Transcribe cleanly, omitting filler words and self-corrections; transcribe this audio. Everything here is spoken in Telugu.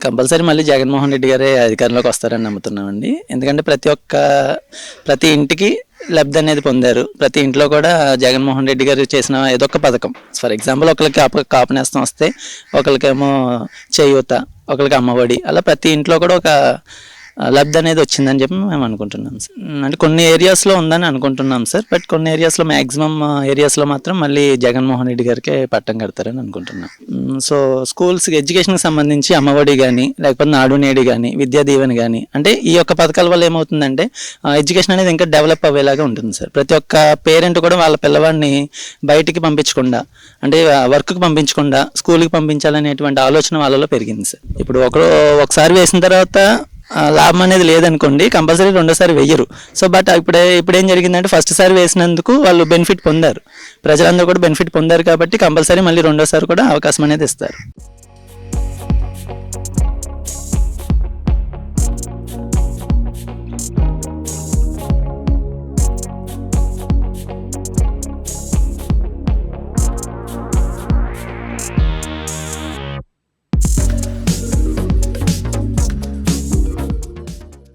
కంపల్సరీ మళ్ళీ జగన్మోహన్ రెడ్డి గారే అధికారంలోకి వస్తారని నమ్ముతున్నామండి. ఎందుకంటే ప్రతి ఇంటికి లబ్ధి అనేది పొందారు. ప్రతి ఇంట్లో కూడా జగన్మోహన్ రెడ్డి గారు చేసిన ఏదో ఒక పథకం, ఫర్ ఎగ్జాంపుల్ ఒకరికి కాపు నేస్తం వస్తే, ఒకరికేమో చేయూత, ఒకరికి అమ్మఒడి, అలా ప్రతి ఇంట్లో కూడా ఒక లబ్ధి అనేది వచ్చిందని చెప్పి మేము అనుకుంటున్నాం సార్. అంటే కొన్ని ఏరియాస్లో ఉందని అనుకుంటున్నాం సార్, బట్ కొన్ని ఏరియాస్లో మ్యాక్సిమం ఏరియాస్లో మాత్రం మళ్ళీ జగన్మోహన్ రెడ్డి గారికి పట్టం కడతారని అనుకుంటున్నాం. సో స్కూల్స్కి ఎడ్యుకేషన్కి సంబంధించి అమ్మఒడి కానీ, లేకపోతే నాడు నేడు కానీ, విద్యా దీవెన కానీ, అంటే ఈ యొక్క పథకాల వల్ల ఏమవుతుందంటే ఎడ్యుకేషన్ అనేది ఇంకా డెవలప్ అయ్యేలాగా ఉంటుంది సార్. ప్రతి ఒక్క పేరెంట్ కూడా వాళ్ళ పిల్లవాడిని బయటికి పంపించకుండా, అంటే వర్క్కి పంపించకుండా స్కూల్కి పంపించాలనేటువంటి ఆలోచన వాళ్ళలో పెరిగింది సార్. ఇప్పుడు ఒకసారి వేసిన తర్వాత లాభం అనేది లేదనుకోండి, కంపల్సరీ రెండోసారి వెయ్యరు. సో బట్ ఇప్పుడు ఏం జరిగిందంటే ఫస్ట్ సారి వేసినందుకు వాళ్ళు బెనిఫిట్ పొందారు, ప్రజలందరూ కూడా బెనిఫిట్ పొందారు, కాబట్టి కంపల్సరీ మళ్ళీ రెండోసారి కూడా అవకాశం అనేది ఇస్తారు.